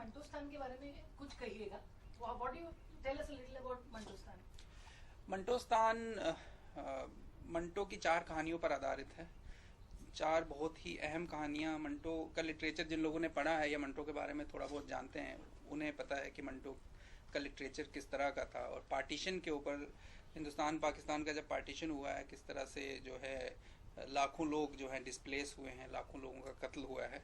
मंटोस्तान के बारे में कुछ कहिएगा. What do you tell us a little about मंटोस्तान? मंटोस्तान Manto की 4 कहानियों पर आधारित है. 4 बहुत ही अहम कहानियां. मंटो का लिटरेचर जिन लोगों ने पढ़ा है या मंटो के बारे में थोड़ा बहुत जानते हैं, उन्हें पता है कि मंटो का लिटरेचर किस तरह का था. और पार्टीशन के ऊपर, हिंदुस्तान पाकिस्तान का जब पार्टीशन हुआ है, किस तरह से जो है लाखों लोग जो है डिस्प्लेस हुए हैं, लाखों लोगों का कत्ल हुआ है.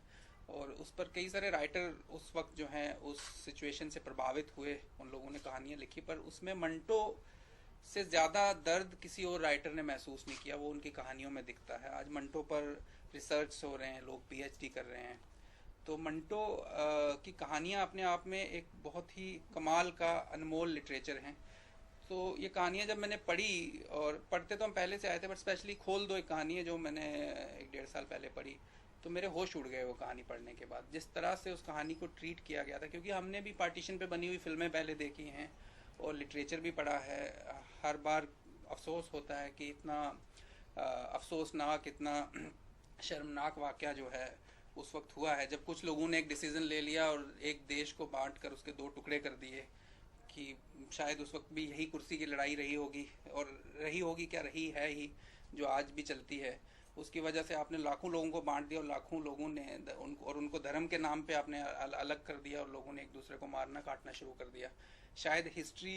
और उस पर कई सारे राइटर उस वक्त जो हैं उस सिचुएशन से प्रभावित हुए, उन लोगों ने कहानियां लिखी. पर उसमें मंटो से ज़्यादा दर्द किसी और राइटर ने महसूस नहीं किया. वो उनकी कहानियों में दिखता है. आज मंटो पर रिसर्च हो रहे हैं, लोग पीएचडी कर रहे हैं. तो मंटो की कहानियां अपने आप में एक बहुत ही कमाल का अनमोल लिटरेचर हैं. तो ये कहानियां जब मैंने पढ़ी, और पढ़ते तो हम पहले से आए थे, बट स्पेशली खोल दो एक कहानी है जो मैंने 1-1.5 साल पहले पढ़ी, तो मेरे होश उड़ गए वो कहानी पढ़ने के बाद. जिस तरह से उस कहानी को ट्रीट किया गया था, क्योंकि हमने भी पार्टीशन पे बनी हुई फिल्में पहले देखी हैं और लिटरेचर भी पढ़ा है. हर बार अफसोस होता है कि इतना अफसोसनाक, इतना शर्मनाक वाक़या जो है उस वक्त हुआ है, जब कुछ लोगों ने एक डिसीज़न ले लिया और एक देश को बांट कर उसके 2 टुकड़े कर दिए. कि शायद उस वक्त भी यही कुर्सी की लड़ाई रही होगी, और रही होगी क्या, रही है ही, जो आज भी चलती है. उसकी वजह से आपने लाखों लोगों को बांट दिया और लाखों लोगों ने उनको धर्म के नाम पे आपने अलग कर दिया, और लोगों ने एक दूसरे को मारना काटना शुरू कर दिया. शायद हिस्ट्री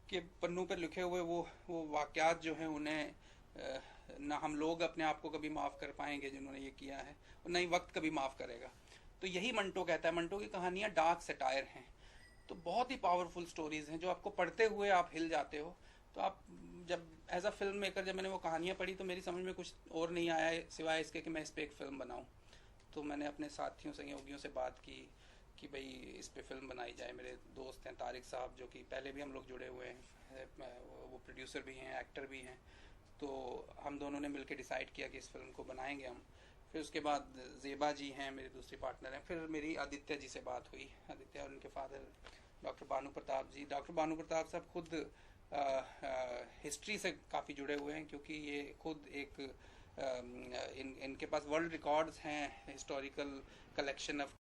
के पन्नों पर लिखे हुए वो वाक़यात जो हैं, उन्हें ना हम लोग अपने आप को कभी माफ़ कर पाएंगे जिन्होंने ये किया है, और ना ही वक्त कभी माफ़ करेगा. तो यही मंटो कहता है. मंटो की कहानियाँ डार्क सटायर हैं, तो बहुत ही पावरफुल स्टोरीज हैं जो आपको पढ़ते हुए आप हिल जाते हो. तो आप जब एज अ फिल्म मेकर, जब मैंने वो कहानियाँ पढ़ी, तो मेरी समझ में कुछ और नहीं आया सिवाय इसके कि मैं इस पर एक फ़िल्म बनाऊँ. तो मैंने अपने साथियों सहयोगियों से बात की कि भाई इस पे फिल्म बनाई जाए. मेरे दोस्त हैं तारिक साहब, जो कि पहले भी हम लोग जुड़े हुए हैं, वो प्रोड्यूसर भी हैं, एक्टर भी हैं. तो हम दोनों ने मिलकर डिसाइड किया कि इस फिल्म को बनाएंगे हम. फिर उसके बाद ज़ेबा जी हैं, मेरे दूसरी पार्टनर हैं. फिर मेरी आदित्य जी से बात हुई. आदित्य और उनके फादर डॉक्टर भानु प्रताप जी. डॉक्टर भानु प्रताप साहब खुद हिस्ट्री से काफ़ी जुड़े हुए हैं, क्योंकि ये खुद एक इनके पास वर्ल्ड रिकॉर्ड्स हैं, हिस्टोरिकल कलेक्शन ऑफ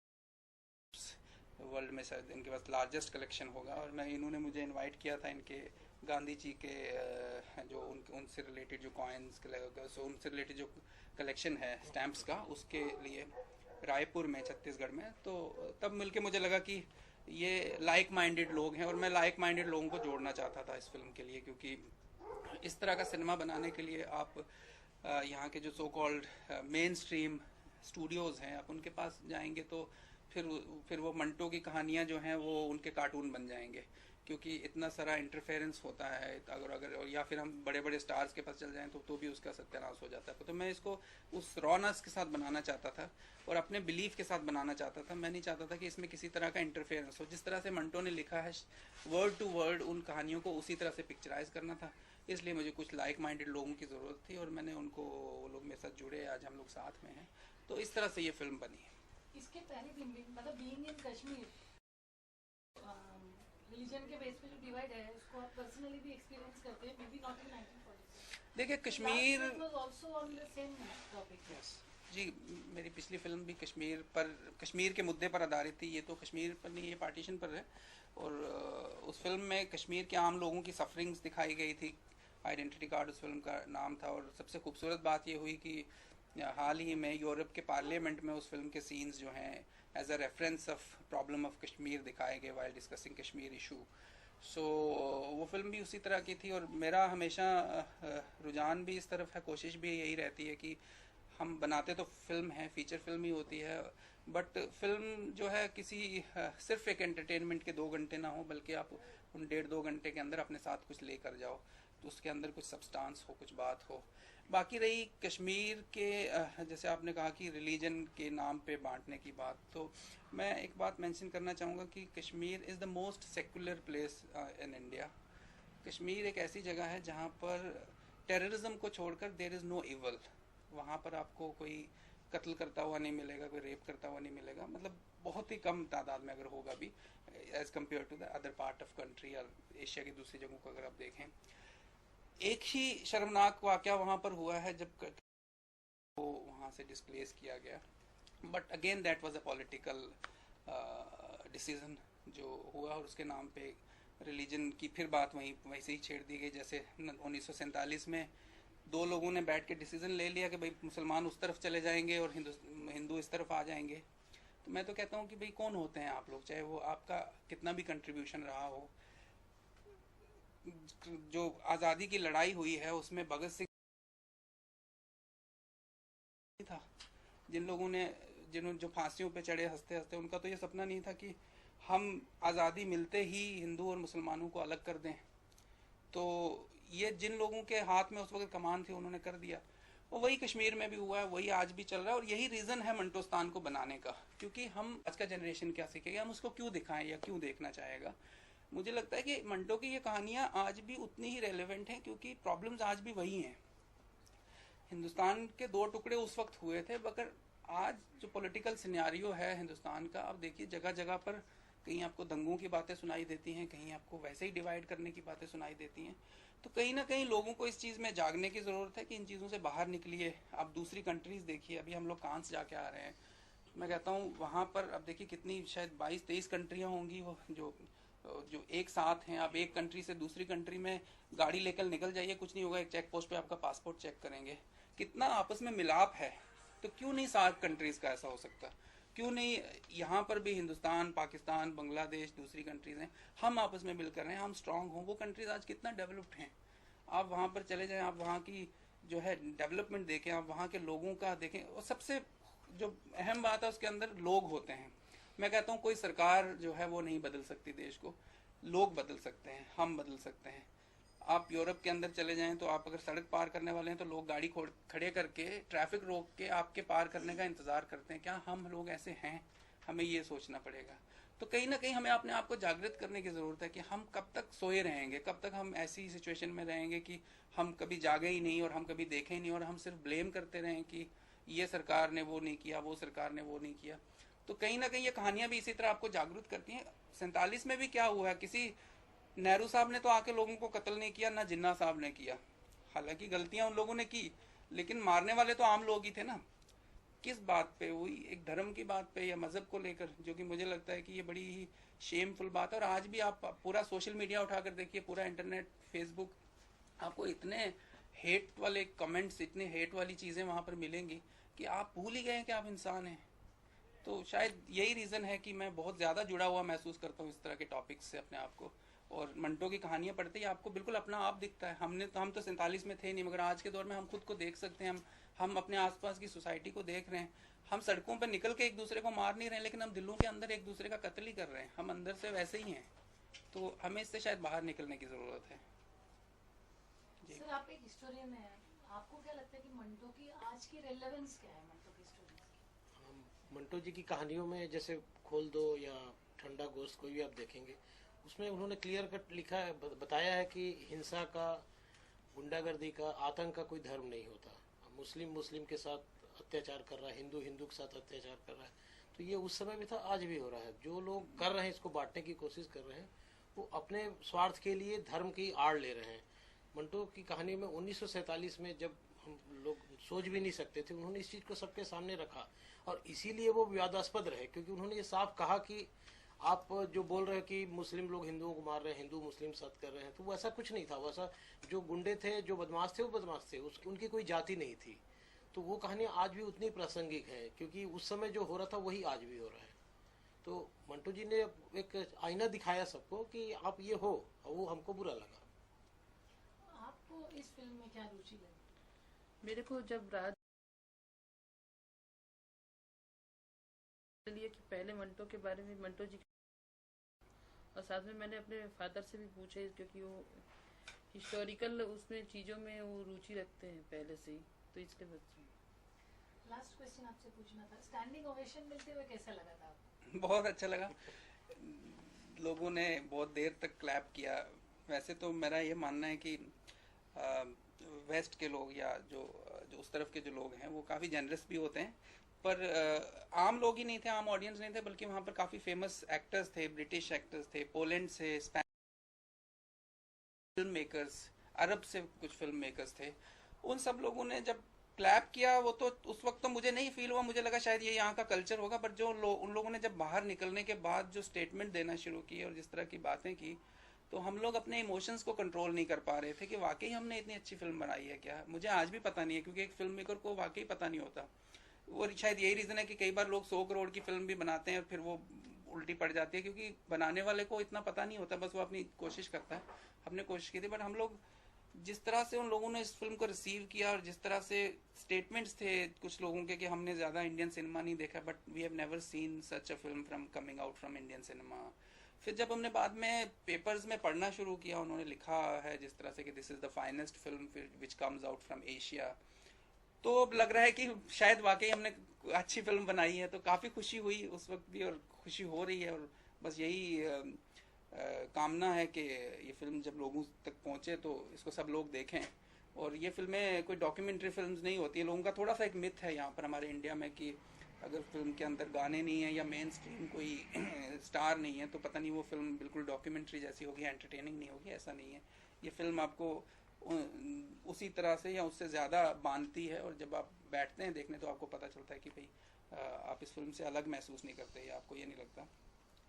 वर्ल्ड में शायद इनके पास लार्जेस्ट कलेक्शन होगा. और मैं इन्होंने मुझे इनवाइट किया था इनके गांधी जी के जो उनसे रिलेटेड जो कॉइन्स, सो उनसे रिलेटेड जो कलेक्शन है स्टैम्प्स का, उसके लिए रायपुर में, छत्तीसगढ़ में. तो तब मिलके मुझे लगा कि ये लाइक माइंडेड लोग हैं, और मैं लाइक माइंडेड लोगों को जोड़ना चाहता था इस फिल्म के लिए. क्योंकि इस तरह का सिनेमा बनाने के लिए आप यहाँ के जो so called main stream Studios हैं, आप उनके पास जाएंगे तो फिर वो मंटो की कहानियाँ जो हैं वो उनके कार्टून बन जाएंगे, क्योंकि इतना सारा इंटरफेरेंस होता है. अगर या फिर हम बड़े बड़े स्टार्स के पास चल जाएं तो भी उसका सत्यानाश हो जाता है. तो मैं इसको उस रॉनेस के साथ बनाना चाहता था और अपने बिलीफ के साथ बनाना चाहता था. मैं नहीं चाहता था कि इसमें किसी तरह का इंटरफेरेंस हो. जिस तरह से मंटो ने लिखा है वर्ड टू वर्ड, उन कहानियों को उसी तरह से पिक्चराइज करना था. इसलिए मुझे कुछ लाइक माइंडेड लोगों की ज़रूरत थी, और मैंने उनको, वो लोग मेरे साथ जुड़े, आज हम लोग साथ में हैं. तो इस तरह से ये फिल्म बनी है. इसके पहले भी मतलब बीइंग इन कश्मीर, रिलीजन के बेस पे जो डिवाइड है उसको आप पर्सनली भी एक्सपीरियंस करते हैं, मे बी नॉट इन 1946. देखिए Kashmir was also on the same topic. जी, मेरी पिछली फिल्म भी कश्मीर के मुद्दे पर आधारित थी. ये तो कश्मीर पर नहीं, ये पार्टीशन पर है. और उस फिल्म में कश्मीर के आम लोगों की सफरिंग्स दिखाई गई थी. आइडेंटिटी कार्ड उस फिल्म का नाम था. और सबसे खूबसूरत बात ये हुई कि हाल ही में यूरोप के पार्लियामेंट में उस फिल्म के सीन्स जो हैं as a reference of problem of Kashmir दिखाए गए while discussing Kashmir issue. So वो फिल्म भी उसी तरह की थी. और मेरा हमेशा रुझान भी इस तरफ है, कोशिश भी यही रहती है कि हम बनाते तो फिल्म है, फीचर फिल्म ही होती है, बट फिल्म जो है किसी सिर्फ एक एंटरटेनमेंट के 2 घंटे ना हो, बल्कि आप उन 1.5-2 घंटे के अंदर अपने साथ कुछ लेकर जाओ, तो उसके अंदर कुछ सब्सटेंस हो, कुछ बात हो. बाकी रही कश्मीर के, जैसे आपने कहा कि रिलीजन के नाम पे बांटने की बात, तो मैं एक बात मेंशन करना चाहूँगा कि Kashmir is the most secular place in India. Kashmir एक ऐसी जगह है जहाँ पर टेररिज्म को छोड़कर देयर इज़ नो इवल. वहाँ पर आपको कोई कत्ल करता हुआ नहीं मिलेगा, कोई रेप करता हुआ नहीं मिलेगा, मतलब बहुत ही कम तादाद में अगर होगा भी, as compare to the other part of country और एशिया की दूसरी जगहों को अगर आप देखें. एक ही शर्मनाक वाक़या वहाँ पर हुआ है जब वो वहाँ से डिस्प्लेस किया गया, but again that was a political decision जो हुआ और उसके नाम पे रिलीजन की फिर बात वहीं वैसे ही छेड़ दी गई। जैसे 1947 में दो लोगों ने बैठ के डिसीजन ले लिया कि भाई मुसलमान उस तरफ चले जाएंगे और हिंदू इस तरफ आ जाएंगे। तो मैं तो कहता हूँ कि भाई कौन होते हैं आप लोग, चाहे वो आपका कितना भी कंट्रीब्यूशन रहा हो। जो आज़ादी की लड़ाई हुई है उसमें भगत सिंह था, जिन लोगों ने जो फांसियों पे चढ़े हंसते हंसते, उनका तो ये सपना नहीं था कि हम आज़ादी मिलते ही हिंदू और मुसलमानों को अलग कर दें। तो ये जिन लोगों के हाथ में उस वक्त कमान थी उन्होंने कर दिया। और वही कश्मीर में भी हुआ है, वही आज भी चल रहा है। और यही रीज़न है मंटोस्तान को बनाने का, क्योंकि हम आज का जनरेशन क्या सीखेगा, हम उसको क्यों दिखाएं या क्यों देखना चाहेगा। मुझे लगता है कि मंटो की ये कहानियां आज भी उतनी ही रेलेवेंट हैं, क्योंकि प्रॉब्लम्स आज भी वही हैं। हिंदुस्तान के दो टुकड़े उस वक्त हुए थे, मगर आज जो पॉलिटिकल सिनेरियो है हिंदुस्तान का, अब देखिए जगह जगह पर कहीं आपको दंगों की बातें सुनाई देती हैं, कहीं आपको वैसे ही डिवाइड करने की बातें सुनाई देती हैं। तो कहीं ना कहीं लोगों को इस चीज़ में जागने की ज़रूरत है कि इन चीज़ों से बाहर निकलिए। आप दूसरी कंट्रीज़ देखिए, अभी हम लोग कहाँ से जाके आ रहे हैं। मैं कहता हूँ वहाँ पर अब देखिए कितनी, शायद 22-23 कंट्रियाँ होंगी वो जो जो एक साथ हैं। आप एक कंट्री से दूसरी कंट्री में गाड़ी लेकर निकल जाइए, कुछ नहीं होगा, एक चेक पोस्ट पे आपका पासपोर्ट चेक करेंगे। कितना आपस में मिलाप है। तो क्यों नहीं सार्क कंट्रीज का ऐसा हो सकता, क्यों नहीं यहाँ पर भी हिंदुस्तान, पाकिस्तान, बांग्लादेश, दूसरी कंट्रीज हैं, हम आपस में मिलकर रहे हैं, हम स्ट्रांग हों। वो कंट्रीज आज कितना डेवलप्ड हैं। आप वहाँ पर चले जाएं, आप वहाँ की जो है डेवलपमेंट देखें, आप वहाँ के लोगों का देखें। और सबसे जो अहम बात है उसके अंदर लोग होते हैं। मैं कहता हूँ कोई सरकार जो है वो नहीं बदल सकती देश को, लोग बदल सकते हैं, हम बदल सकते हैं। आप यूरोप के अंदर चले जाएं तो आप अगर सड़क पार करने वाले हैं तो लोग गाड़ी खड़े करके ट्रैफिक रोक के आपके पार करने का इंतजार करते हैं। क्या हम लोग ऐसे हैं? हमें ये सोचना पड़ेगा। तो कहीं ना कहीं हमें अपने आप को जागृत करने की ज़रूरत है कि हम कब तक सोए रहेंगे, कब तक हम ऐसी सिचुएशन में रहेंगे कि हम कभी जागे ही नहीं और हम कभी देखें ही नहीं और हम सिर्फ ब्लेम करते रहें कि ये सरकार ने वो नहीं किया, वो सरकार ने वो नहीं किया। तो कहीं ना कहीं ये कहानियां भी इसी तरह आपको जागरूक करती हैं। 47 में भी क्या हुआ, किसी नेहरू साहब ने तो आके लोगों को कत्ल नहीं किया, ना जिन्ना साहब ने किया। हालांकि गलतियां उन लोगों ने की, लेकिन मारने वाले तो आम लोग ही थे ना। किस बात पे? वही एक धर्म की बात पे या मजहब को लेकर, जो कि मुझे लगता है कि ये बड़ी ही शेमफुल बात है। और आज भी आप पूरा सोशल मीडिया उठाकर देखिए, पूरा इंटरनेट, फेसबुक, आपको इतने हेट वाले कमेंट्स, इतने हेट वाली चीज़ें वहाँ पर मिलेंगी कि आप भूल ही गए हैं कि आप इंसान हैं। तो शायद यही रीज़न है कि मैं बहुत ज़्यादा जुड़ा हुआ महसूस करता हूँ इस तरह के टॉपिक्स से अपने आप को। और मंटो की कहानियां पढ़ते ही आपको बिल्कुल अपना आप दिखता है। हम तो 47 में थे नहीं, मगर आज के दौर में हम खुद को देख सकते हैं। हम अपने आसपास की सोसाइटी को देख रहे हैं। हम सड़कों पर निकल के एक दूसरे को मार नहीं रहे हैं, लेकिन हम दिलों के अंदर एक दूसरे का कत्ल ही कर रहे हैं। हम अंदर से वैसे ही हैं। तो हमें इससे शायद बाहर निकलने की ज़रूरत है। सर, आप एक हिस्टोरियन हैं, आपको क्या लगता है कि मंटो की आज की रेलेवेंस क्या है? मंटो की स्टोरीज, मंटो जी की कहानियों में जैसे खोल दो या ठंडा गोश्त, कोई भी आप देखेंगे, उसमें उन्होंने क्लियर कट लिखा है, बताया है कि हिंसा का, गुंडागर्दी का, आतंक का कोई धर्म नहीं होता। मुस्लिम के साथ अत्याचार कर रहा है, हिंदू के साथ अत्याचार कर रहा है। तो ये उस समय भी था, आज भी हो रहा है। जो लोग कर रहे हैं, इसको बांटने की कोशिश कर रहे हैं, वो अपने स्वार्थ के लिए धर्म की आड़ ले रहे हैं। मंटो की कहानी में 1947 में, जब हम लोग सोच भी नहीं सकते थे, उन्होंने इस चीज़ को सबके सामने रखा। और इसीलिए वो विवादास्पद रहे, क्योंकि उन्होंने ये साफ कहा कि आप जो बोल रहे हैं कि मुस्लिम लोग हिंदुओं को मार रहे हैं, हिंदू मुस्लिम साथ कर रहे हैं, तो वो ऐसा कुछ नहीं था। वैसा जो गुंडे थे, जो बदमाश थे, वो बदमाश थे, उनकी कोई जाति नहीं थी। तो वो कहानी आज भी उतनी प्रासंगिक है, क्योंकि उस समय जो हो रहा था वही आज भी हो रहा है। तो मंटो जी ने एक आईना दिखाया सबको कि आप ये हो, और वो हमको बुरा लगा। आपको इस फिल्म में क्या रुचि लगी? मेरे को जब राज लिए कि पहले मंटो के बारे में, मंटो जी, और साथ में मैंने अपने फादर से भी पूछे, क्योंकि वो हिस्टोरिकल उसमें चीज़ों में वो रुचि रखते हैं पहले से ही, तो इसके बच्चे। लास्ट क्वेश्चन आपसे पूछना था, स्टैंडिंग ओवेशन मिलते हुए कैसा लगा था आपको? बहुत अच्छा लगा। लोगों ने बहुत देर तक क्लैप किया। वैसे तो मेरा ये मानना है कि वेस्ट के लोग या जो उस तरफ के जो लोग हैं वो काफ़ी जनरस भी होते हैं, पर आम लोग ही नहीं थे, आम ऑडियंस नहीं थे, बल्कि वहाँ पर काफ़ी फेमस एक्टर्स थे, ब्रिटिश एक्टर्स थे, पोलैंड से, फिल्म मेकर्स, अरब से कुछ फिल्म मेकर्स थे। उन सब लोगों ने जब क्लैप किया, वो तो उस वक्त तो मुझे नहीं फील फील हुआ, मुझे लगा शायद ये यहाँ का कल्चर होगा, बट जो उन लोगों ने जब बाहर निकलने के बाद जो स्टेटमेंट देना शुरू किए और जिस तरह की बातें की, तो हम लोग अपने इमोशंस को कंट्रोल नहीं कर पा रहे थे कि वाकई हमने इतनी अच्छी फिल्म बनाई है क्या। मुझे आज भी पता नहीं है, क्योंकि एक फिल्म मेकर को वाकई पता नहीं होता। वो शायद यही रीज़न है कि कई बार लोग 100 करोड़ की फिल्म भी बनाते हैं और फिर वो उल्टी पड़ जाती है, क्योंकि बनाने वाले को इतना पता नहीं होता, बस वो अपनी कोशिश करता है। हमने कोशिश की थी, बट हम लोग जिस तरह से उन लोगों ने इस फिल्म को रिसीव किया और जिस तरह से स्टेटमेंट्स थे कुछ लोगों के कि हमने ज़्यादा इंडियन सिनेमा नहीं देखा, but we have never seen such a film from coming out from Indian cinema. फिर जब हमने बाद में पेपर्स में पढ़ना शुरू किया, उन्होंने लिखा है जिस तरह से कि this is the finest film which comes out from Asia, तो अब लग रहा है कि शायद वाकई हमने अच्छी फिल्म बनाई है। तो काफ़ी खुशी हुई उस वक्त भी और खुशी हो रही है, और बस यही कामना है कि ये फिल्म जब लोगों तक पहुंचे तो इसको सब लोग देखें। और ये फिल्में कोई डॉक्यूमेंट्री फिल्म्स नहीं होती है। लोगों का थोड़ा सा एक मिथ है यहाँ पर हमारे इंडिया में कि अगर फिल्म के अंदर गाने नहीं है या मेन स्ट्रीम कोई स्टार नहीं है तो पता नहीं वो फिल्म बिल्कुल डॉक्यूमेंट्री जैसी होगी, एंटरटेनिंग नहीं होगी। ऐसा नहीं है, ये फिल्म आपको उसी तरह से या उससे ज़्यादा बांधती है, और जब आप बैठते हैं देखने तो आपको पता चलता है कि भाई आप इस फिल्म से अलग महसूस नहीं करते, या आपको ये नहीं लगता,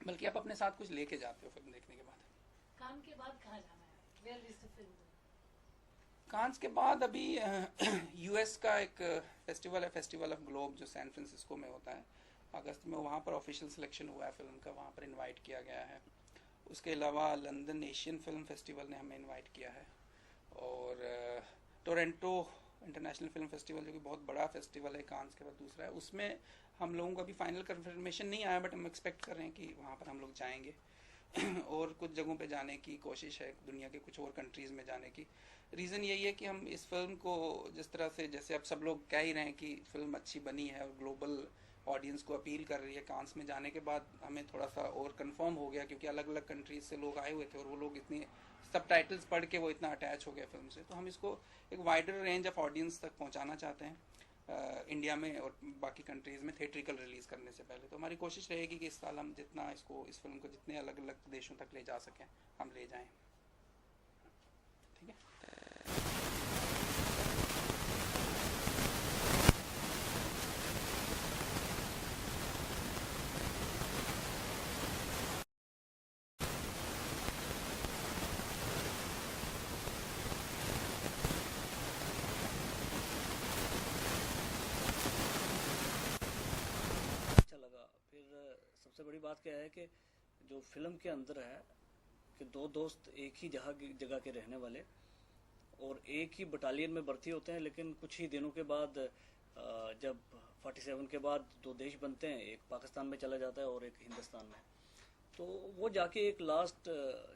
बल्कि आप अपने साथ कुछ लेके जाते हो फिल्म देखने के बाद। कान के बाद कहाँ जाना है? Where is the film? कांस के बाद अभी यूएस का एक फेस्टिवल है, फेस्टिवल ऑफ ग्लोब, जो सैन फ्रांसिस्को में होता है अगस्त में। वहाँ पर ऑफिशियल सिलेक्शन हुआ है फिल्म का, वहाँ पर इनवाइट किया गया है। उसके अलावा लंदन एशियन फिल्म फेस्टिवल ने हमें इनवाइट किया है, और टोरंटो इंटरनेशनल फिल्म फेस्टिवल जो कि बहुत बड़ा फेस्टिवल है, कांस के बाद दूसरा है, उसमें हम लोगों का भी फाइनल कंफर्मेशन नहीं आया, बट हम एक्सपेक्ट कर रहे हैं कि वहाँ पर हम लोग जाएंगे। और कुछ जगहों पे जाने की कोशिश है, दुनिया के कुछ और कंट्रीज़ में जाने की। रीज़न यही है कि हम इस फिल्म को जिस तरह से, जैसे अब सब लोग कह ही रहे हैं कि फिल्म अच्छी बनी है और ग्लोबल ऑडियंस को अपील कर रही है, कांस में जाने के बाद हमें थोड़ा सा और कंफर्म हो गया, क्योंकि अलग अलग कंट्रीज से लोग आए हुए थे और वो लोग इतने सबटाइटल्स पढ़ के वो इतना अटैच हो गया फिल्म से। तो हम इसको एक वाइडर रेंज ऑफ ऑडियंस तक पहुंचाना चाहते हैं इंडिया में और बाकी कंट्रीज़ में थिएट्रिकल रिलीज़ करने से पहले। तो हमारी कोशिश रहेगी कि इस साल हम जितना इसको, इस फिल्म को जितने अलग अलग देशों तक ले जा सकें हम ले जाएं। ठीक है। अच्छा लगा। फिर सबसे बड़ी बात क्या है कि जो फिल्म के अंदर है कि दो दोस्त एक ही जगह के रहने वाले और एक ही बटालियन में भर्ती होते हैं, लेकिन कुछ ही दिनों के बाद जब 47 के बाद दो देश बनते हैं, एक पाकिस्तान में चला जाता है और एक हिंदुस्तान में, तो वो जाके एक लास्ट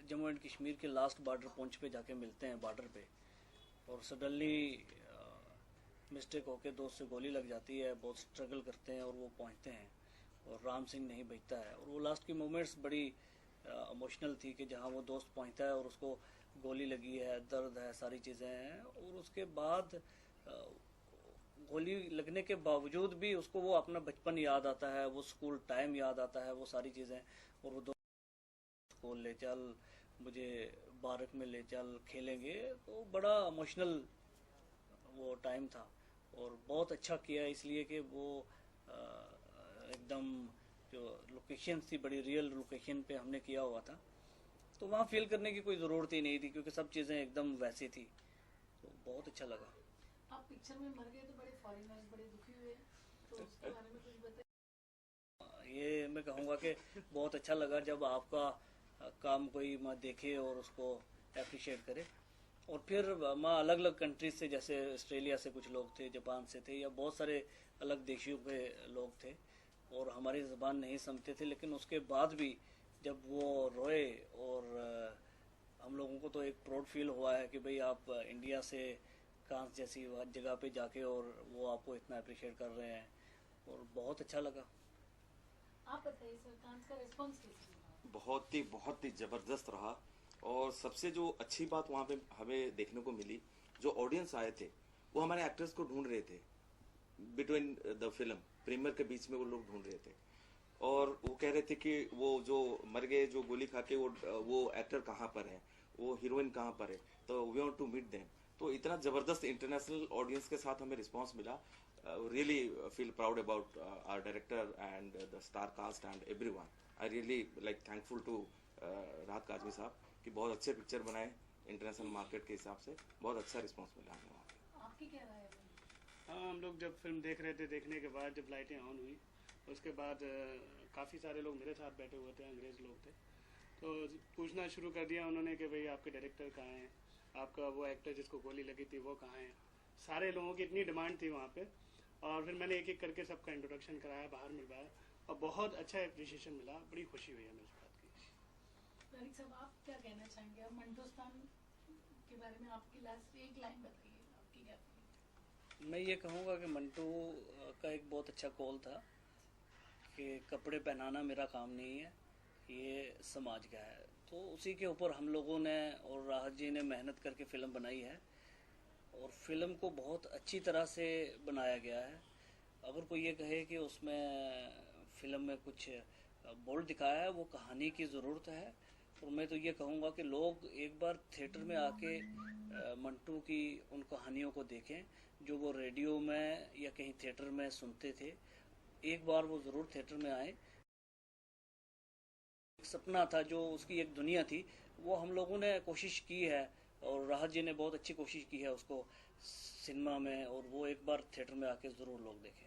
जम्मू एंड कश्मीर के लास्ट बॉर्डर पहुंच पे जाके मिलते हैं बॉर्डर पे, और सडनली मिस्टेक होके दोस्त से गोली लग जाती है। बहुत स्ट्रगल करते हैं और वो पहुंचते हैं और राम सिंह नहीं बचता है। और वो लास्ट की मोमेंट्स बड़ी इमोशनल थी कि जहाँ वो दोस्त पहुंचता है और उसको गोली लगी है, दर्द है, सारी चीज़ें हैं, और उसके बाद गोली लगने के बावजूद भी उसको वो अपना बचपन याद आता है, वो स्कूल टाइम याद आता है, वो सारी चीज़ें। और वो दोस्त को ले चल, मुझे पार्क में ले चल, खेलेंगे, तो बड़ा इमोशनल वो टाइम था। और बहुत अच्छा किया इसलिए कि वो एकदम जो लोकेशन थी, बड़ी रियल लोकेशन पे हमने किया हुआ था, तो वहाँ फील करने की कोई ज़रूरत ही नहीं थी, क्योंकि सब चीज़ें एकदम वैसी थी। तो बहुत अच्छा लगा। आप पिक्चर में मर गए तो बड़े फॉरेनर्स बड़े दुखी हुए, तो उसके बारे में कुछ बताइए। ये मैं कहूँगा कि बहुत अच्छा लगा जब आपका काम कोई देखे और उसको अप्रिशिएट करे। और फिर वहाँ अलग अलग कंट्रीज से, जैसे ऑस्ट्रेलिया से कुछ लोग थे, जापान से थे, या बहुत सारे अलग देशों के लोग थे और हमारी ज़बान नहीं समझते थे, लेकिन उसके बाद भी जब वो रोए, और हम लोगों को तो एक प्राउड फील हुआ है कि भाई आप इंडिया से कांस जैसी जगह पे जाके और वो आपको इतना अप्रिशिएट कर रहे हैं, और बहुत अच्छा लगा। आप बताइए सर, कांस का रिस्पॉन्स कैसा रहा? बहुत ही ज़बरदस्त रहा। और सबसे जो अच्छी बात वहाँ पे हमें देखने को मिली, जो ऑडियंस आए थे वो हमारे एक्टर्स को ढूंढ रहे थे बिटवीन द फिल्म, प्रीमियर के बीच में वो लोग ढूंढ रहे थे, और वो कह रहे थे कि वो जो मर गए, जो गोली खा के, वो एक्टर कहाँ पर है, वो हीरोइन कहाँ पर है, तो we want to meet them. तो इतना ज़बरदस्त इंटरनेशनल ऑडियंस के साथ हमें रिस्पांस मिला। really feel proud about our director and the star cast and everyone. I really like thankful to राहत काजमी साहब कि बहुत अच्छे पिक्चर बनाए इंटरनेशनल मार्केट के हिसाब से, बहुत अच्छा रिस्पॉन्स मिला हमें वहाँ पे। आपकी क्या राय है? हाँ, हम लोग जब फिल्म देख रहे थे, देखने के बाद जब लाइटें ऑन हुई उसके बाद काफ़ी सारे लोग मेरे साथ बैठे हुए थे, अंग्रेज़ लोग थे, तो पूछना शुरू कर दिया उन्होंने कि भाई आपके डायरेक्टर कहाँ हैं, आपका वो एक्टर जिसको गोली लगी थी वो कहाँ है। सारे लोगों की इतनी डिमांड थी वहाँ पे, और फिर मैंने एक एक करके सबका इंट्रोडक्शन कराया, बाहर मिलवाया, और बहुत अच्छा एप्रिसिएशन मिला। बड़ी खुशी हुई हमें इस बात की। तारिक साहब, आप क्या कहना चाहेंगे? अब मंटोस्तान के बारे में आपकी लास्ट एक लाइन बताइए, आपकी क्या feeling? मैं ये कहूँगा कि मंटू का एक बहुत अच्छा कॉल था कि कपड़े पहनाना मेरा काम नहीं है, ये समाज का है। तो उसी के ऊपर हम लोगों ने और राहत जी ने मेहनत करके फ़िल्म बनाई है, और फिल्म को बहुत अच्छी तरह से बनाया गया है। अगर कोई ये कहे कि उसमें फ़िल्म में कुछ बोल्ड दिखाया है, वो कहानी की ज़रूरत है। और मैं तो ये कहूँगा कि लोग एक बार थिएटर में आके मंटू की उन कहानियों को देखें जो वो रेडियो में या कहीं थिएटर में सुनते थे। एक बार वो ज़रूर थिएटर में आए। एक सपना था, जो उसकी एक दुनिया थी, वो हम लोगों ने कोशिश की है, और राहत जी ने बहुत अच्छी कोशिश की है उसको सिनेमा में, और वो एक बार थिएटर में आके ज़रूर लोग देखें।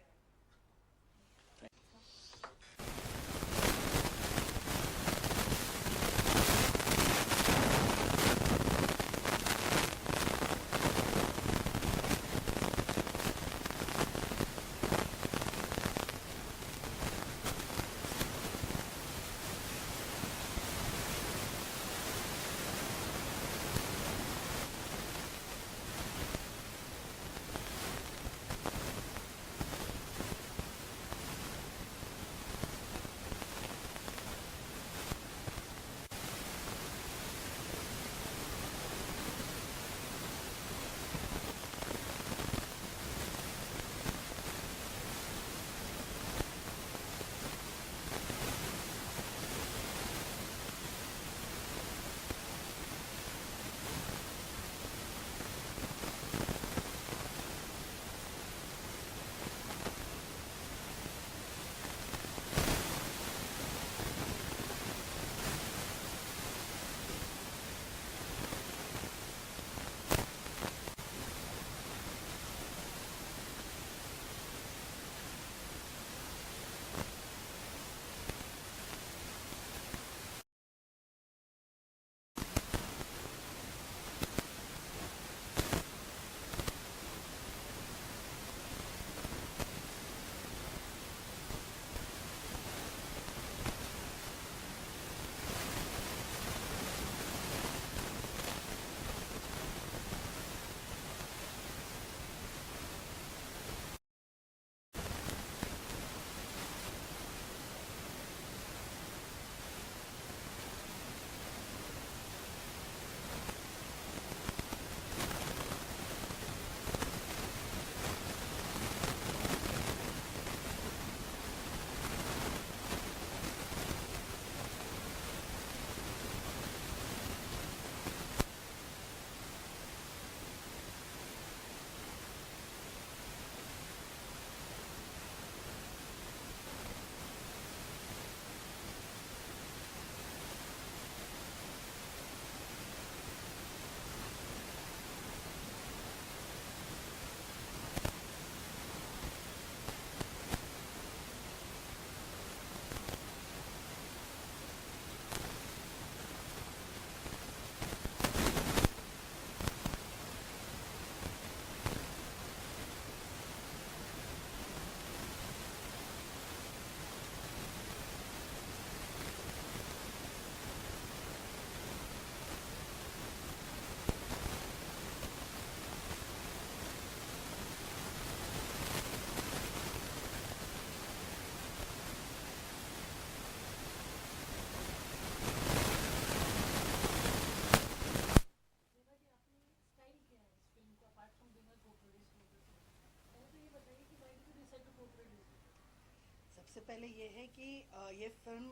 सबसे पहले ये है कि ये फिल्म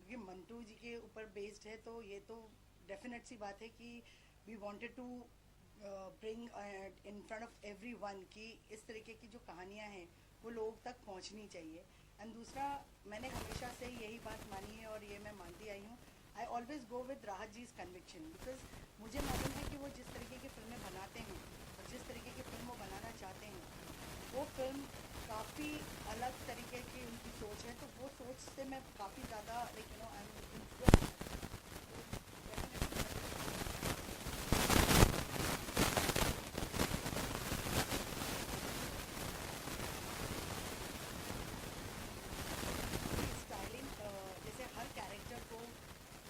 ये मंटू जी के ऊपर बेस्ड है, तो ये तो डेफिनेट सी बात है कि we wanted to bring in front of everyone कि इस तरीके की जो कहानियाँ हैं वो लोगों तक पहुंचनी चाहिए। एंड दूसरा, मैंने हमेशा से यही बात मानी है और ये मैं मानती आई हूँ, आई ऑलवेज गो विद राहत जीज कन्विक्शन, बिकॉज मुझे मालूम है कि वो जिस तरीके की फिल्में बनाते हैं और जिस तरीके की फिल्म वो बनाना चाहते हैं, वो फिल्म काफ़ी अलग तरीके की उनकी सोच है। तो वो सोच से मैं काफ़ी ज़्यादा like you know I am influenced. Styling जैसे हर कैरेक्टर को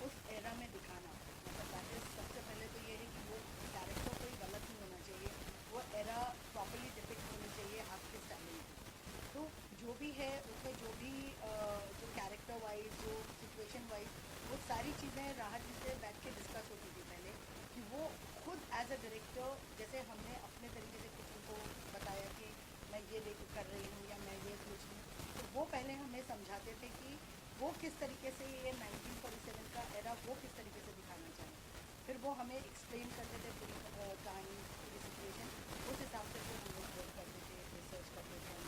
उस एरा में दिखाना, मतलब दैट इज सबसे पहले तो ये है कि वो कैरेक्टर कोई गलत नहीं होना चाहिए, वो एरा प्रॉपर्ली डिपिक्ट होनी चाहिए आपके स्टाइलिंग की। तो जो भी है उसमें जो भी जो कैरेक्टर वाइज जो सिचुएशन वाइज वो सारी चीज़ें राहत जी से बैठ के डिस्कस होती थी पहले, कि वो खुद एज अ डायरेक्टर, जैसे हमने अपने तरीके से कुछ उनको बताया कि मैं ये लेकर कर रही हूँ या मैं ये सोच रही हूँ, तो वो पहले हमें समझाते थे कि वो किस तरीके से ये 1947 का एरा वो किस तरीके से दिखाना चाहें। फिर वो हमें एक्सप्लेन करते थे पूरी कहानी, पूरी सिचुएशन, उस हिसाब से फिर हम लोग वर्क करते थे, रिसर्च करते थे।